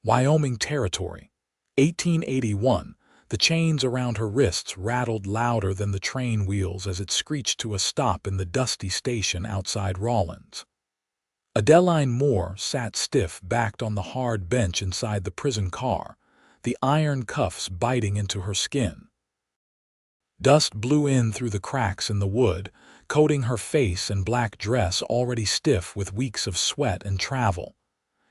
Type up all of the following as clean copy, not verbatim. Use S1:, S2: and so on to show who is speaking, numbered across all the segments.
S1: Wyoming Territory. 1881. The chains around her wrists rattled louder than the train wheels as it screeched to a stop in the dusty station outside Rawlins. Adeline Moore sat stiff-backed on the hard bench inside the prison car, the iron cuffs biting into her skin. Dust blew in through the cracks in the wood, coating her face and black dress already stiff with weeks of sweat and travel.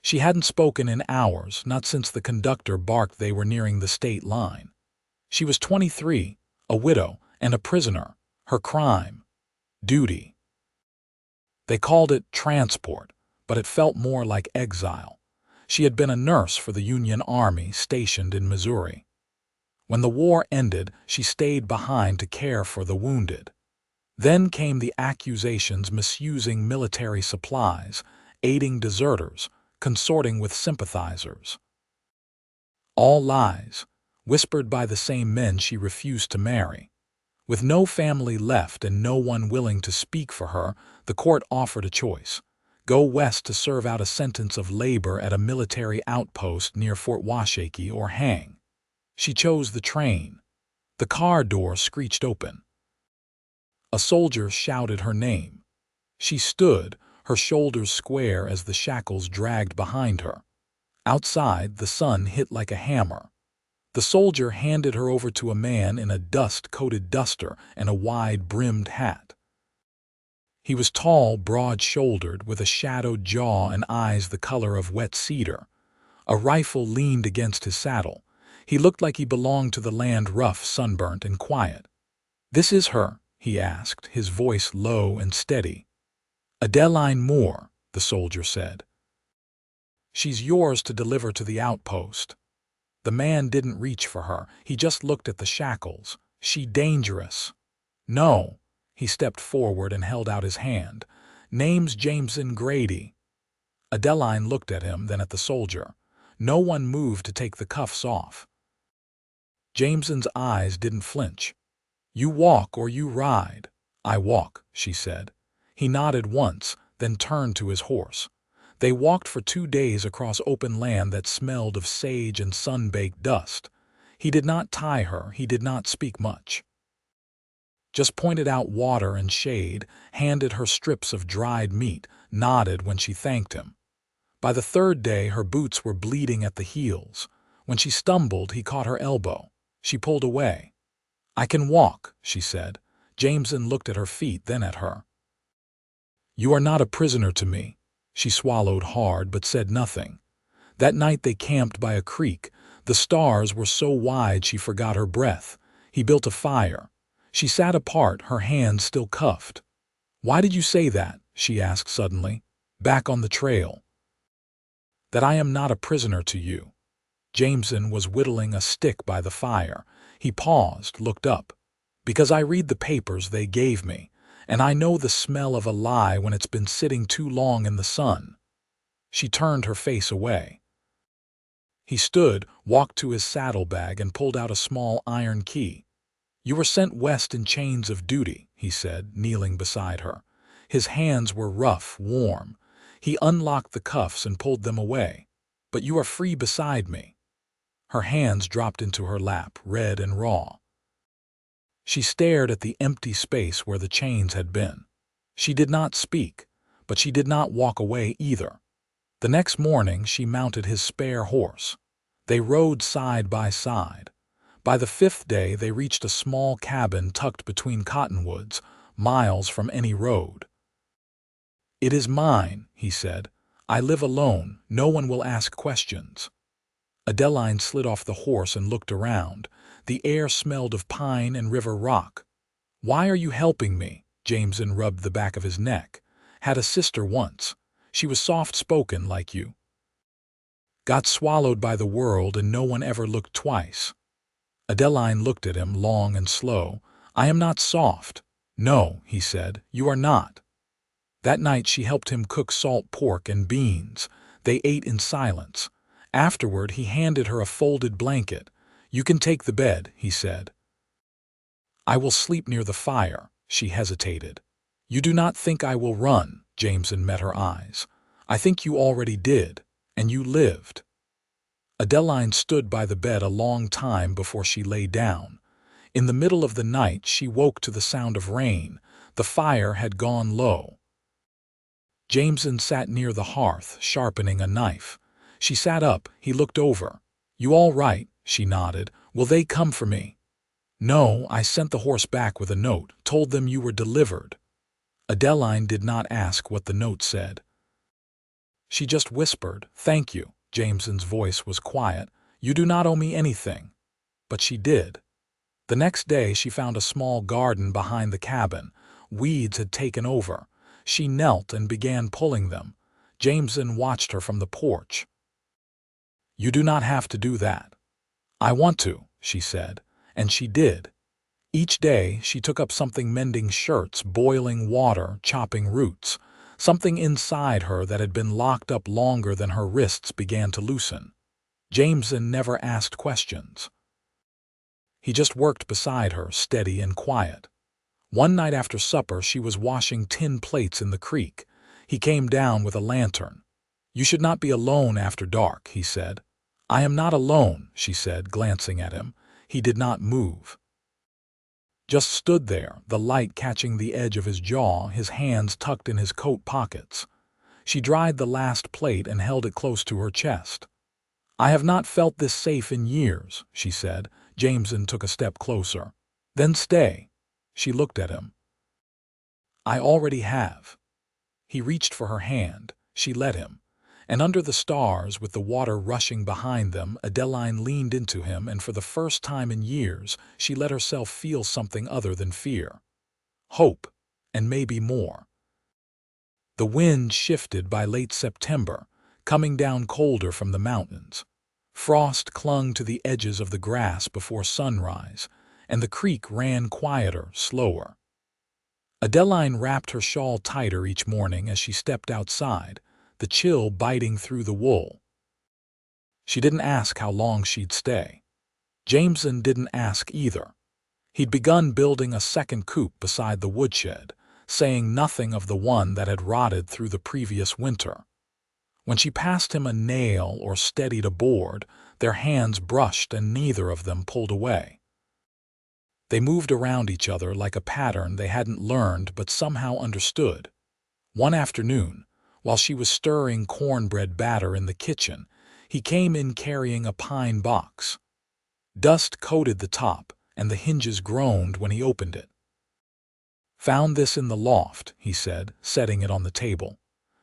S1: She hadn't spoken in hours, not since the conductor barked they were nearing the state line. She was 23, a widow, and a prisoner. Her crime: duty. They called it transport, but it felt more like exile. She had been a nurse for the Union Army stationed in Missouri. When the war ended, she stayed behind to care for the wounded. Then came the accusations misusing military supplies, aiding deserters, consorting with sympathizers. All lies, whispered by the same men she refused to marry. With no family left and no one willing to speak for her, the court offered a choice: go west to serve out a sentence of labor at a military outpost near Fort Washakie or hang. She chose the train. The car door screeched open. A soldier shouted her name. She stood, her shoulders square as the shackles dragged behind her. Outside, the sun hit like a hammer. The soldier handed her over to a man in a dust-coated duster and a wide-brimmed hat. He was tall, broad-shouldered, with a shadowed jaw and eyes the color of wet cedar. A rifle leaned against his saddle. He looked like he belonged to the land, rough, sunburnt, and quiet. "This is her?" he asked, his voice low and steady. "Adeline Moore," the soldier said. "She's yours to deliver to the outpost." The man didn't reach for her. He just looked at the shackles. "She dangerous." "No." He stepped forward and held out his hand. "Name's Jameson Grady." Adeline looked at him, then at the soldier. No one moved to take the cuffs off. Jameson's eyes didn't flinch. "You walk or you ride." "I walk," she said. He nodded once, then turned to his horse. They walked for 2 days across open land that smelled of sage and sun-baked dust. He did not tie her, he did not speak much. Just pointed out water and shade, handed her strips of dried meat, nodded when she thanked him. By the 3rd day, her boots were bleeding at the heels. When she stumbled, he caught her elbow. She pulled away. "I can walk," she said. Jameson looked at her feet, then at her. "You are not a prisoner to me." She swallowed hard but said nothing. That night they camped by a creek. The stars were so wide she forgot her breath. He built a fire. She sat apart, her hands still cuffed. "Why did you say that?" she asked suddenly. "Back on the trail." "That I am not a prisoner to you." Jameson was whittling a stick by the fire. He paused, looked up. "Because I read the papers they gave me, and I know the smell of a lie when it's been sitting too long in the sun." She turned her face away. He stood, walked to his saddlebag, and pulled out a small iron key. "You were sent west in chains of duty," he said, kneeling beside her. His hands were rough, warm. He unlocked the cuffs and pulled them away. "But you are free beside me." Her hands dropped into her lap, red and raw. She stared at the empty space where the chains had been. She did not speak, but she did not walk away either. The next morning she mounted his spare horse. They rode side by side. By the 5th day they reached a small cabin tucked between cottonwoods, miles from any road. "It is mine," he said. "I live alone. No one will ask questions." Adeline slid off the horse and looked around. The air smelled of pine and river rock. "Why are you helping me?" Jameson rubbed the back of his neck. "Had a sister once. She was soft-spoken like you. Got swallowed by the world and no one ever looked twice." Adeline looked at him, long and slow. "I am not soft." "No," he said, "you are not." That night she helped him cook salt pork and beans. They ate in silence. Afterward he handed her a folded blanket. "You can take the bed," he said. "I will sleep near the fire." She hesitated. "You do not think I will run?" Jameson met her eyes. "I think you already did, and you lived." Adeline stood by the bed a long time before she lay down. In the middle of the night she woke to the sound of rain. The fire had gone low. Jameson sat near the hearth, sharpening a knife. She sat up. He looked over. "You all right?" She nodded. "Will they come for me?" "No, I sent the horse back with a note, told them you were delivered." Adeline did not ask what the note said. She just whispered, "Thank you." Jameson's voice was quiet. "You do not owe me anything." But she did. The next day she found a small garden behind the cabin. Weeds had taken over. She knelt and began pulling them. Jameson watched her from the porch. "You do not have to do that." "I want to," she said, and she did. Each day she took up something: mending shirts, boiling water, chopping roots. Something inside her that had been locked up longer than her wrists began to loosen. Jameson never asked questions. He just worked beside her, steady and quiet. One night after supper she was washing tin plates in the creek. He came down with a lantern. "You should not be alone after dark," he said. "I am not alone," she said, glancing at him. He did not move. Just stood there, the light catching the edge of his jaw, his hands tucked in his coat pockets. She dried the last plate and held it close to her chest. "I have not felt this safe in years," she said. Jameson took a step closer. "Then stay." She looked at him. "I already have." He reached for her hand. She let him. And under the stars, with the water rushing behind them, Adeline leaned into him, and for the first time in years she let herself feel something other than fear. Hope, and maybe more. The wind shifted by late September, coming down colder from the mountains. Frost clung to the edges of the grass before sunrise, and the creek ran quieter, slower. Adeline wrapped her shawl tighter each morning as she stepped outside, the chill biting through the wool. She didn't ask how long she'd stay. Jameson didn't ask either. He'd begun building a second coop beside the woodshed, saying nothing of the one that had rotted through the previous winter. When she passed him a nail or steadied a board, their hands brushed and neither of them pulled away. They moved around each other like a pattern they hadn't learned but somehow understood. One afternoon, while she was stirring cornbread batter in the kitchen, he came in carrying a pine box. Dust coated the top, and the hinges groaned when he opened it. "Found this in the loft," he said, setting it on the table.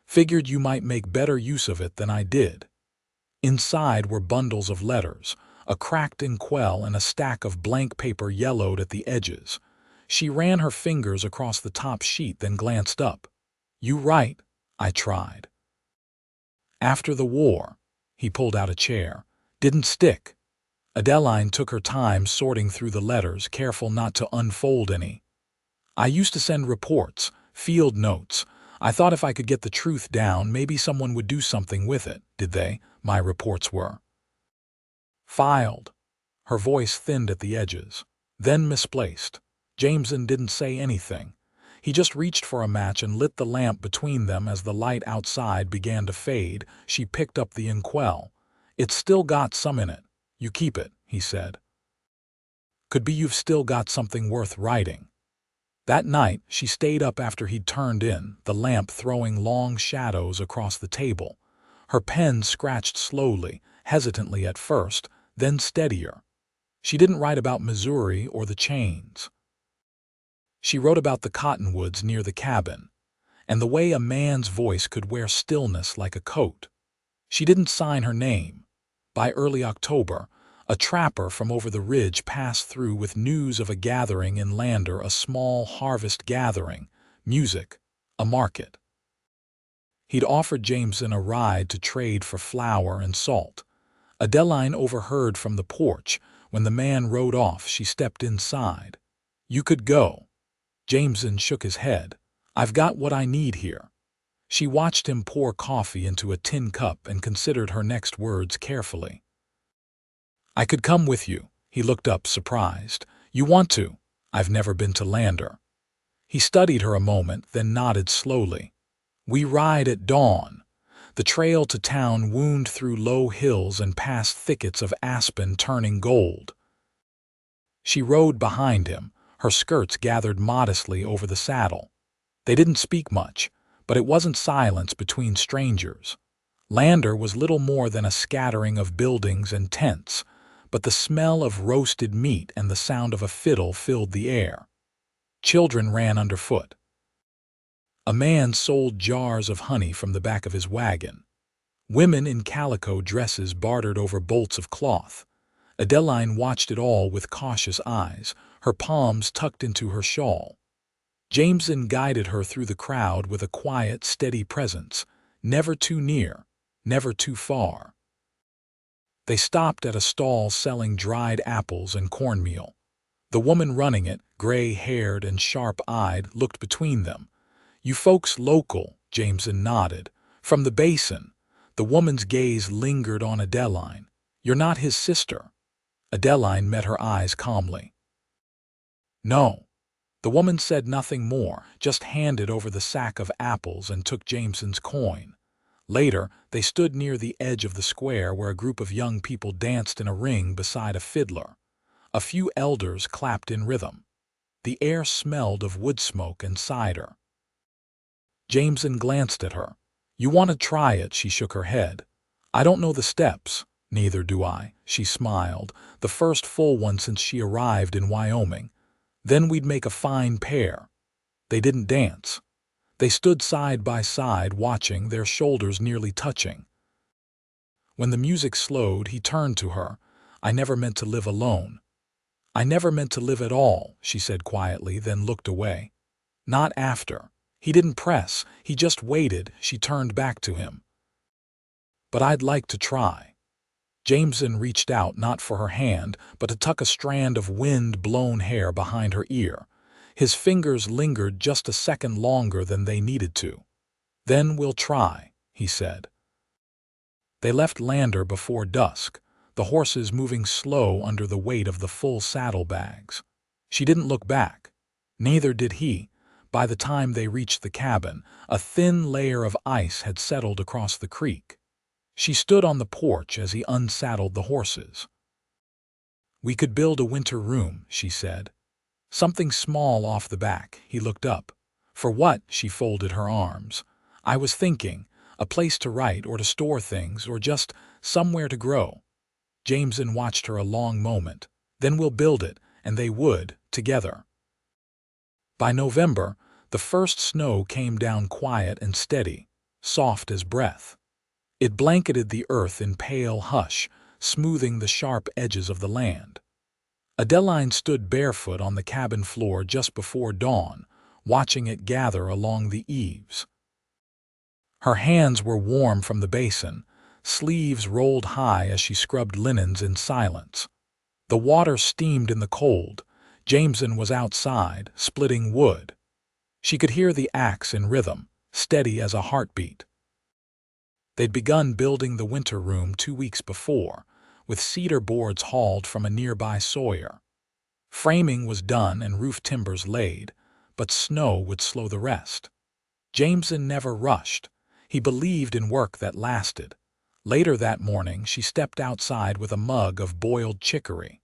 S1: "Figured you might make better use of it than I did." Inside were bundles of letters, a cracked inkwell and a stack of blank paper yellowed at the edges. She ran her fingers across the top sheet, then glanced up. "You write?" "I tried." "After the war." He pulled out a chair. "Didn't stick." Adeline took her time sorting through the letters, careful not to unfold any. "I used to send reports, field notes. I thought if I could get the truth down, maybe someone would do something with it. Did they? My reports were filed." Her voice thinned at the edges, then misplaced. Jameson didn't say anything. He just reached for a match and lit the lamp between them. As the light outside began to fade, she picked up the inkwell. "It's still got some in it. You keep it," he said. "Could be you've still got something worth writing." That night, she stayed up after he'd turned in, the lamp throwing long shadows across the table. Her pen scratched slowly, hesitantly at first, then steadier. She didn't write about Missouri or the chains. She wrote about the cottonwoods near the cabin, and the way a man's voice could wear stillness like a coat. She didn't sign her name. By early October, a trapper from over the ridge passed through with news of a gathering in Lander, a small harvest gathering, music, a market. He'd offered Jameson a ride to trade for flour and salt. Adeline overheard from the porch. When the man rode off, she stepped inside. "You could go." Jameson shook his head. "I've got what I need here." She watched him pour coffee into a tin cup and considered her next words carefully. "I could come with you." He looked up, surprised. "You want to?" "I've never been to Lander." He studied her a moment, then nodded slowly. "We ride at dawn." The trail to town wound through low hills and past thickets of aspen turning gold. She rode behind him, her skirts gathered modestly over the saddle. They didn't speak much, but it wasn't silence between strangers. Lander was little more than a scattering of buildings and tents, but the smell of roasted meat and the sound of a fiddle filled the air. Children ran underfoot. A man sold jars of honey from the back of his wagon. Women in calico dresses bartered over bolts of cloth. Adeline watched it all with cautious eyes, her palms tucked into her shawl. Jameson guided her through the crowd with a quiet, steady presence, never too near, never too far. They stopped at a stall selling dried apples and cornmeal. The woman running it, gray-haired and sharp-eyed, looked between them. "You folks local," Jameson nodded. "From the basin." The woman's gaze lingered on Adeline. "You're not his sister." Adeline met her eyes calmly. "No." The woman said nothing more, just handed over the sack of apples and took Jameson's coin. Later, they stood near the edge of the square where a group of young people danced in a ring beside a fiddler. A few elders clapped in rhythm. The air smelled of wood smoke and cider. Jameson glanced at her. "You want to try it?" She shook her head. "I don't know the steps." "Neither do I," she smiled, "the first full one since she arrived in Wyoming. Then we'd make a fine pair." They didn't dance. They stood side by side watching, their shoulders nearly touching. When the music slowed, he turned to her. "I never meant to live alone." "I never meant to live at all," she said quietly, then looked away. "Not after." He didn't press, he just waited. She turned back to him. "But I'd like to try." Jameson reached out, not for her hand, but to tuck a strand of wind-blown hair behind her ear. His fingers lingered just a second longer than they needed to. "Then we'll try," he said. They left Lander before dusk, the horses moving slow under the weight of the full saddlebags. She didn't look back. Neither did he. By the time they reached the cabin, a thin layer of ice had settled across the creek. She stood on the porch as he unsaddled the horses. "We could build a winter room," she said. "Something small off the back." He looked up. "For what?" She folded her arms. "I was thinking, a place to write or to store things or just somewhere to grow." Jameson watched her a long moment. "Then we'll build it," and they would, together. By November, the first snow came down quiet and steady, soft as breath. It blanketed the earth in pale hush, smoothing the sharp edges of the land. Adeline stood barefoot on the cabin floor just before dawn, watching it gather along the eaves. Her hands were warm from the basin, sleeves rolled high as she scrubbed linens in silence. The water steamed in the cold. Jameson was outside, splitting wood. She could hear the axe in rhythm, steady as a heartbeat. They'd begun building the winter room 2 weeks before, with cedar boards hauled from a nearby sawyer. Framing was done and roof timbers laid, but snow would slow the rest. Jameson never rushed. He believed in work that lasted. Later that morning, she stepped outside with a mug of boiled chicory.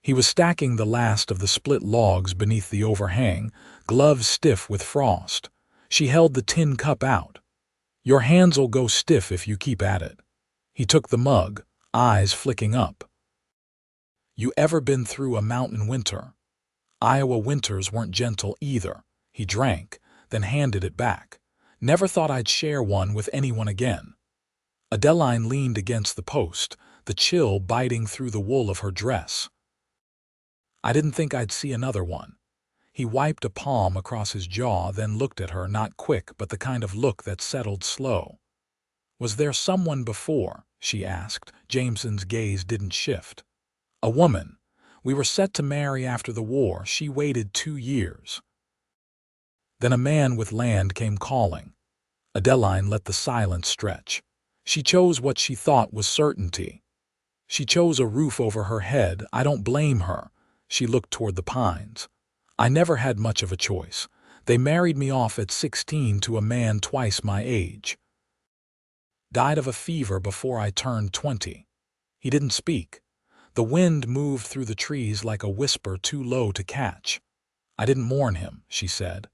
S1: He was stacking the last of the split logs beneath the overhang, gloves stiff with frost. She held the tin cup out. "Your hands'll go stiff if you keep at it." He took the mug, eyes flicking up. "You ever been through a mountain winter?" Iowa winters weren't gentle either. He drank, then handed it back. "Never thought I'd share one with anyone again." Adeline leaned against the post, the chill biting through the wool of her dress. "I didn't think I'd see another one." He wiped a palm across his jaw, then looked at her, not quick, but the kind of look that settled slow. "Was there someone before?" she asked. Jameson's gaze didn't shift. "A woman. We were set to marry after the war. She waited 2 years. Then a man with land came calling." Adeline let the silence stretch. She chose what she thought was certainty. She chose a roof over her head. "I don't blame her." She looked toward the pines. "I never had much of a choice. They married me off at 16 to a man twice my age." Died of a fever before I turned 20. He didn't speak. The wind moved through the trees like a whisper too low to catch. I didn't mourn him, she said.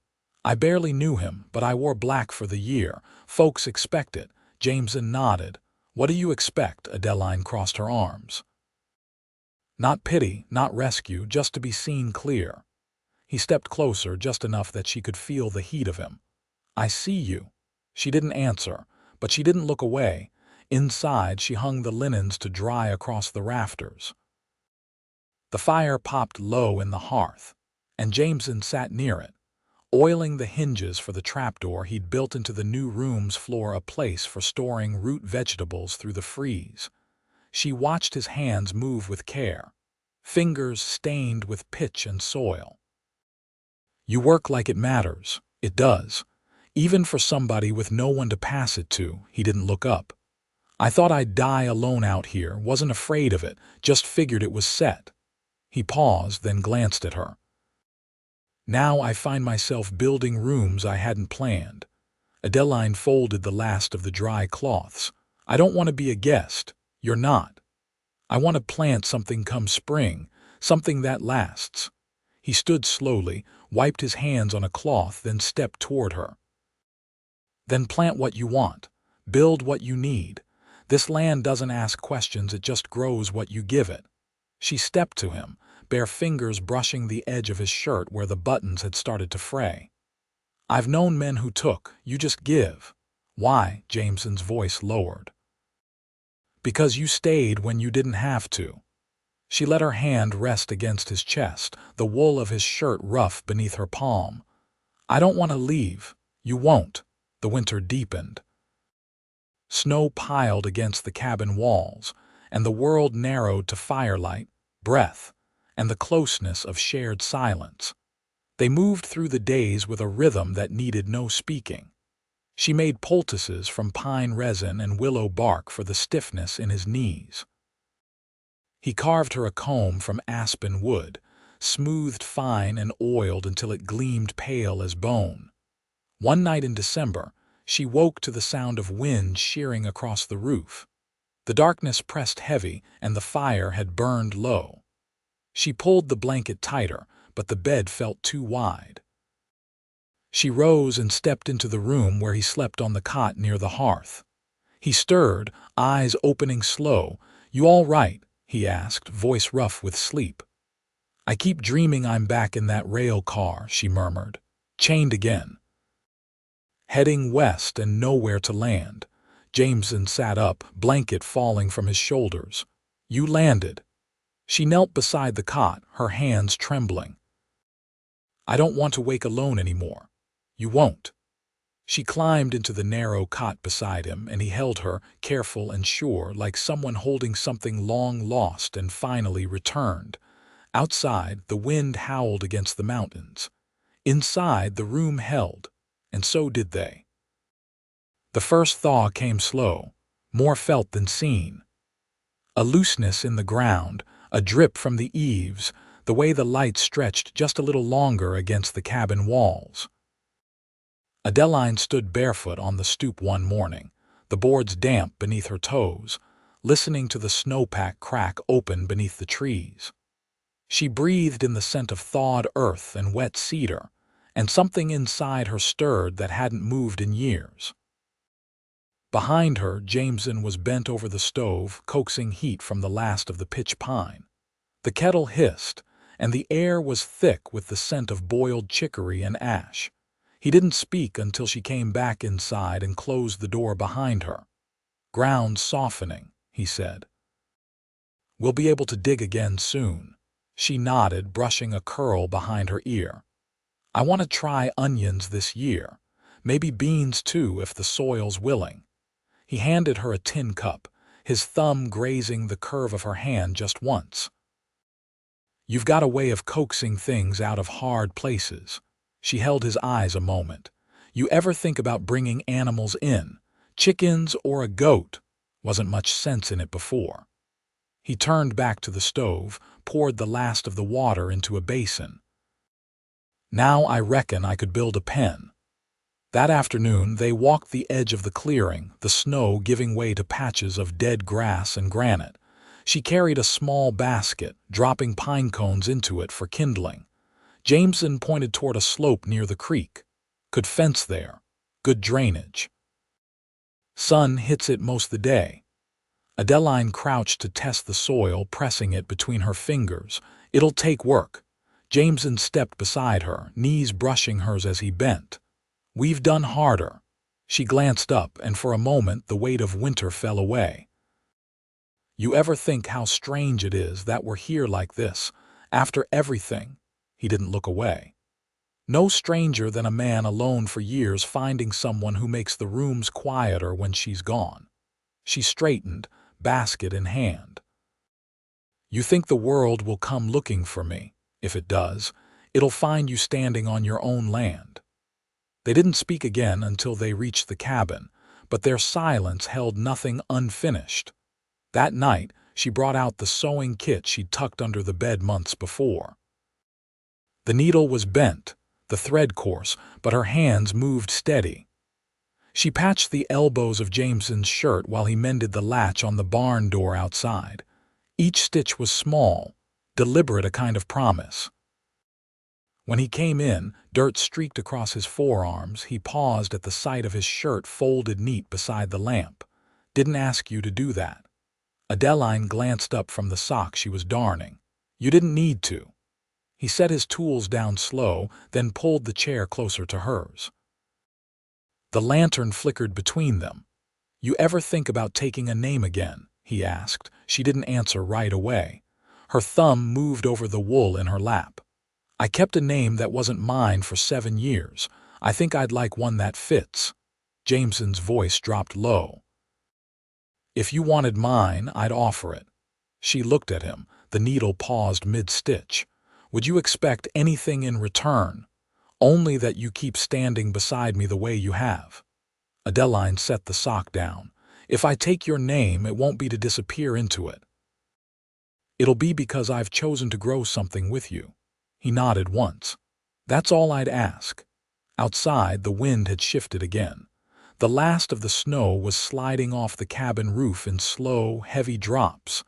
S1: I barely knew him, but I wore black for the year. Folks expect it. Jameson nodded. What do you expect? Adeline crossed her arms. Not pity, not rescue, just to be seen clear. He stepped closer, just enough that she could feel the heat of him. I see you. She didn't answer, but she didn't look away. Inside, she hung the linens to dry across the rafters. The fire popped low in the hearth, and Jameson sat near it, oiling the hinges for the trapdoor he'd built into the new room's floor, a place for storing root vegetables through the freeze. She watched his hands move with care, fingers stained with pitch and soil. You work like it matters. It does. Even for somebody with no one to pass it to. He didn't look up. I thought I'd die alone out here, wasn't afraid of it, just figured it was set. He paused, then glanced at her. Now I find myself building rooms I hadn't planned. Adeline folded the last of the dry cloths. I don't want to be a guest. You're not. I want to plant something come spring, something that lasts. He stood slowly, wiped his hands on a cloth, then stepped toward her. Then plant what you want. Build what you need. This land doesn't ask questions, it just grows what you give it. She stepped to him, bare fingers brushing the edge of his shirt where the buttons had started to fray. I've known men who took, you just give. Why? Jameson's voice lowered. Because you stayed when you didn't have to. She let her hand rest against his chest, the wool of his shirt rough beneath her palm. I don't want to leave. You won't. The winter deepened. Snow piled against the cabin walls, and the world narrowed to firelight, breath, and the closeness of shared silence. They moved through the days with a rhythm that needed no speaking. She made poultices from pine resin and willow bark for the stiffness in his knees. He carved her a comb from aspen wood, smoothed fine and oiled until it gleamed pale as bone. One night in December, she woke to the sound of wind shearing across the roof. The darkness pressed heavy, and the fire had burned low. She pulled the blanket tighter, but the bed felt too wide. She rose and stepped into the room where he slept on the cot near the hearth. He stirred, eyes opening slow. You all right? He asked, voice rough with sleep. I keep dreaming I'm back in that rail car, she murmured. Chained again. Heading west and nowhere to land. Jameson sat up, blanket falling from his shoulders. You landed. She knelt beside the cot, her hands trembling. I don't want to wake alone anymore. You won't. She climbed into the narrow cot beside him, and he held her, careful and sure, like someone holding something long lost and finally returned. Outside, the wind howled against the mountains. Inside, the room held, and so did they. The first thaw came slow, more felt than seen. A looseness in the ground, a drip from the eaves, the way the light stretched just a little longer against the cabin walls. Adeline stood barefoot on the stoop one morning, the boards damp beneath her toes, listening to the snowpack crack open beneath the trees. She breathed in the scent of thawed earth and wet cedar, and something inside her stirred that hadn't moved in years. Behind her, Jameson was bent over the stove, coaxing heat from the last of the pitch pine. The kettle hissed, and the air was thick with the scent of boiled chicory and ash. He didn't speak until she came back inside and closed the door behind her. Ground softening, he said. We'll be able to dig again soon. She nodded, brushing a curl behind her ear. I want to try onions this year. Maybe beans too, if the soil's willing. He handed her a tin cup, his thumb grazing the curve of her hand just once. You've got a way of coaxing things out of hard places. She held his eyes a moment. You ever think about bringing animals in? Chickens or a goat? Wasn't much sense in it before. He turned back to the stove, poured the last of the water into a basin. Now I reckon I could build a pen. That afternoon, they walked the edge of the clearing, the snow giving way to patches of dead grass and granite. She carried a small basket, dropping pine cones into it for kindling. Jameson pointed toward a slope near the creek. Could fence there. Good drainage. Sun hits it most of the day. Adeline crouched to test the soil, pressing it between her fingers. It'll take work. Jameson stepped beside her, knees brushing hers as he bent. We've done harder. She glanced up, and for a moment the weight of winter fell away. You ever think how strange it is that we're here like this, after everything? He didn't look away. No stranger than a man alone for years finding someone who makes the rooms quieter when she's gone. She straightened, basket in hand. You think the world will come looking for me? If it does, it'll find you standing on your own land. They didn't speak again until they reached the cabin, but their silence held nothing unfinished. That night, she brought out the sewing kit she'd tucked under the bed months before. The needle was bent, the thread coarse, but her hands moved steady. She patched the elbows of Jameson's shirt while he mended the latch on the barn door outside. Each stitch was small, deliberate, a kind of promise. When he came in, dirt streaked across his forearms. He paused at the sight of his shirt folded neat beside the lamp. Didn't ask you to do that. Adeline glanced up from the sock she was darning. You didn't need to. He set his tools down slow, then pulled the chair closer to hers. The lantern flickered between them. You ever think about taking a name again? He asked. She didn't answer right away. Her thumb moved over the wool in her lap. I kept a name that wasn't mine for 7 years. I think I'd like one that fits. Jameson's voice dropped low. If you wanted mine, I'd offer it. She looked at him. The needle paused mid-stitch. Would you expect anything in return? Only that you keep standing beside me the way you have. Adeline set the sock down. If I take your name, it won't be to disappear into it. It'll be because I've chosen to grow something with you. He nodded once. That's all I'd ask. Outside, the wind had shifted again. The last of the snow was sliding off the cabin roof in slow, heavy drops.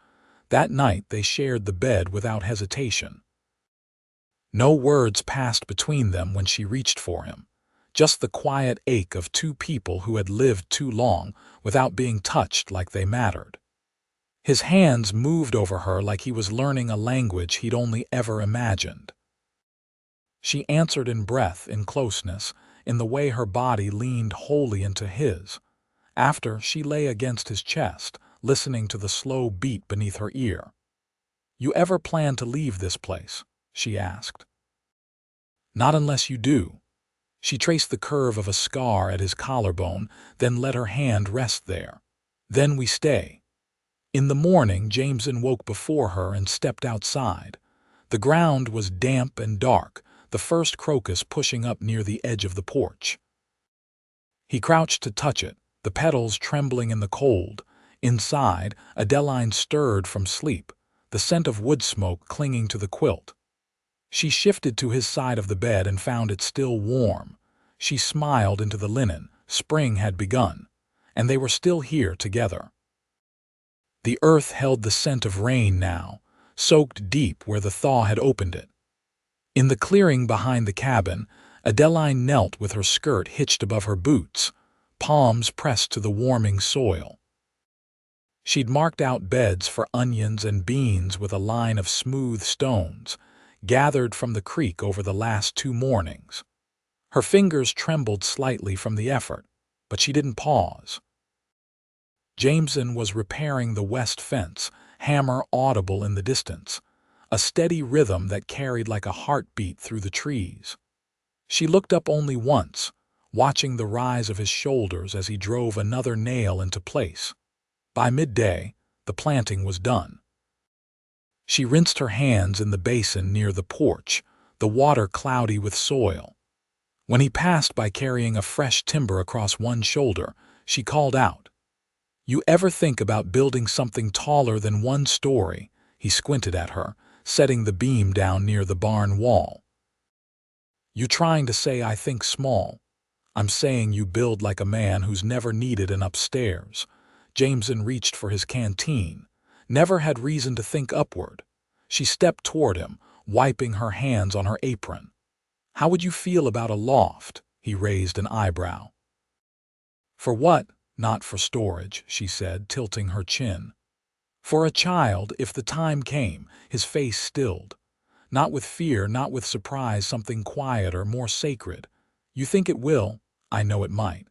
S1: That night they shared the bed without hesitation. No words passed between them when she reached for him. Just the quiet ache of two people who had lived too long without being touched like they mattered. His hands moved over her like he was learning a language he'd only ever imagined. She answered in breath, in closeness, in the way her body leaned wholly into his. After, she lay against his chest, listening to the slow beat beneath her ear. You ever plan to leave this place? She asked. Not unless you do. She traced the curve of a scar at his collarbone, then let her hand rest there. Then we stay. In the morning, Jameson woke before her and stepped outside. The ground was damp and dark, the first crocus pushing up near the edge of the porch. He crouched to touch it, the petals trembling in the cold. Inside, Adeline stirred from sleep, the scent of wood smoke clinging to the quilt. She shifted to his side of the bed and found it still warm. She smiled into the linen. Spring had begun, and they were still here together. The earth held the scent of rain now, soaked deep where the thaw had opened it. In the clearing behind the cabin, Adeline knelt with her skirt hitched above her boots, palms pressed to the warming soil. She'd marked out beds for onions and beans with a line of smooth stones, gathered from the creek over the last 2 mornings. Her fingers trembled slightly from the effort, but she didn't pause. Jameson was repairing the west fence, hammer audible in the distance, a steady rhythm that carried like a heartbeat through the trees. She looked up only once, watching the rise of his shoulders as he drove another nail into place. By midday, the planting was done. She rinsed her hands in the basin near the porch, the water cloudy with soil. When he passed by carrying a fresh timber across one shoulder, she called out, "You ever think about building something taller than 1 story?" He squinted at her, setting the beam down near the barn wall. "You trying to say I think small?" I'm saying you build like a man who's never needed an upstairs. Jameson reached for his canteen. Never had reason to think upward. She stepped toward him, wiping her hands on her apron. How would you feel about a loft? He raised an eyebrow. For what? Not for storage, she said, tilting her chin. For a child, if the time came. His face stilled. Not with fear, not with surprise, something quieter, more sacred. You think it will? I know it might.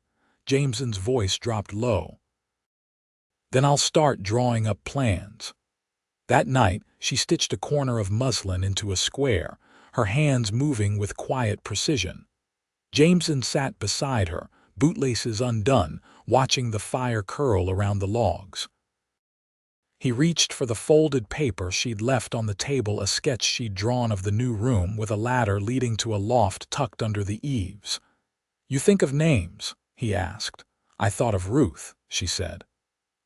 S1: Jameson's voice dropped low. Then I'll start drawing up plans. That night, she stitched a corner of muslin into a square, her hands moving with quiet precision. Jameson sat beside her, bootlaces undone, watching the fire curl around the logs. He reached for the folded paper she'd left on the table, a sketch she'd drawn of the new room with a ladder leading to a loft tucked under the eaves. You think of names? He asked. I thought of Ruth, she said.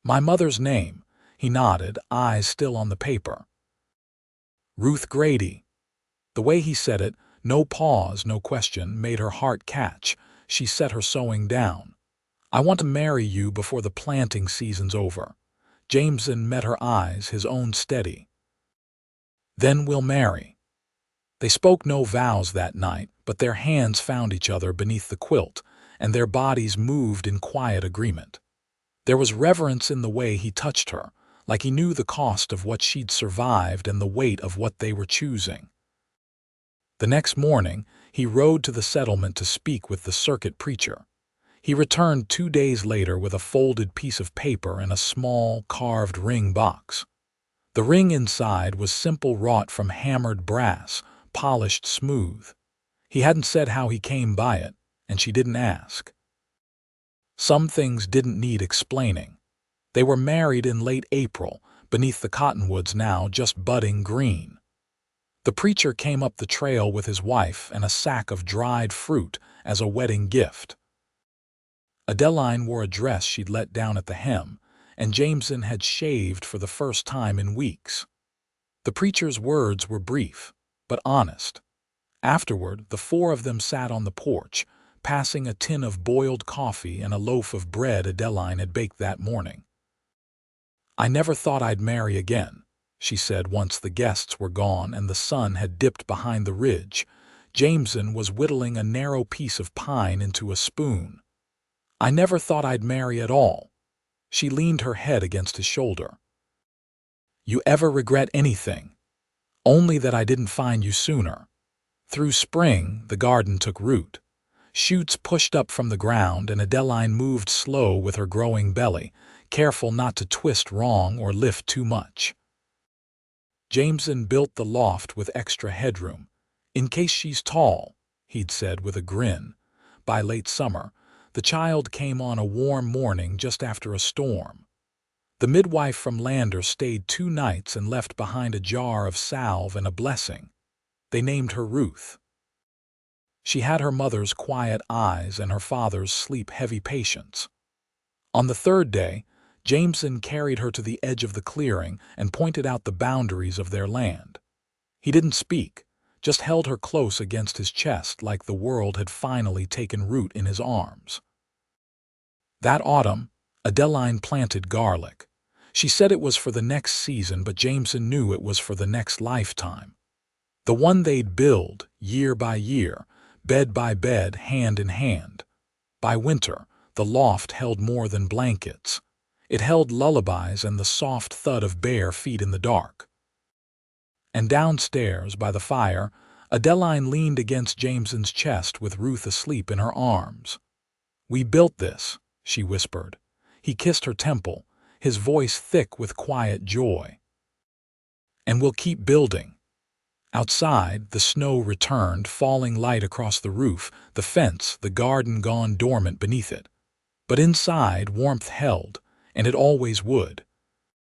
S1: My mother's name. He nodded, eyes still on the paper. Ruth Grady. The way he said it, no pause, no question, made her heart catch. She set her sewing down. I want to marry you before the planting season's over. Jameson met her eyes, his own steady. Then we'll marry. They spoke no vows that night, but their hands found each other beneath the quilt, and their bodies moved in quiet agreement. There was reverence in the way he touched her, like he knew the cost of what she'd survived and the weight of what they were choosing. The next morning, he rode to the settlement to speak with the circuit preacher. He returned 2 days later with a folded piece of paper and a small, carved ring box. The ring inside was simple, wrought from hammered brass, polished smooth. He hadn't said how he came by it, and she didn't ask. Some things didn't need explaining. They were married in late April, beneath the cottonwoods now just budding green. The preacher came up the trail with his wife and a sack of dried fruit as a wedding gift. Adeline wore a dress she'd let down at the hem, and Jameson had shaved for the first time in weeks. The preacher's words were brief, but honest. Afterward, the four of them sat on the porch, passing a tin of boiled coffee and a loaf of bread Adeline had baked that morning. I never thought I'd marry again, she said once the guests were gone and the sun had dipped behind the ridge. Jameson was whittling a narrow piece of pine into a spoon. I never thought I'd marry at all. She leaned her head against his shoulder. You ever regret anything? Only that I didn't find you sooner. Through spring, the garden took root. Shoots pushed up from the ground, and Adeline moved slow with her growing belly, careful not to twist wrong or lift too much. Jameson built the loft with extra headroom. In case she's tall, he'd said with a grin. By late summer, the child came on a warm morning just after a storm. The midwife from Lander stayed 2 nights and left behind a jar of salve and a blessing. They named her Ruth. She had her mother's quiet eyes and her father's sleep-heavy patience. On the 3rd day, Jameson carried her to the edge of the clearing and pointed out the boundaries of their land. He didn't speak, just held her close against his chest like the world had finally taken root in his arms. That autumn, Adeline planted garlic. She said it was for the next season, but Jameson knew it was for the next lifetime. The one they'd build, year by year, bed by bed, hand in hand. By winter, the loft held more than blankets. It held lullabies and the soft thud of bare feet in the dark. And downstairs, by the fire, Adeline leaned against Jameson's chest with Ruth asleep in her arms. We built this, she whispered. He kissed her temple, his voice thick with quiet joy. And we'll keep building. Outside, the snow returned, falling light across the roof, the fence, the garden gone dormant beneath it. But inside, warmth held, and it always would.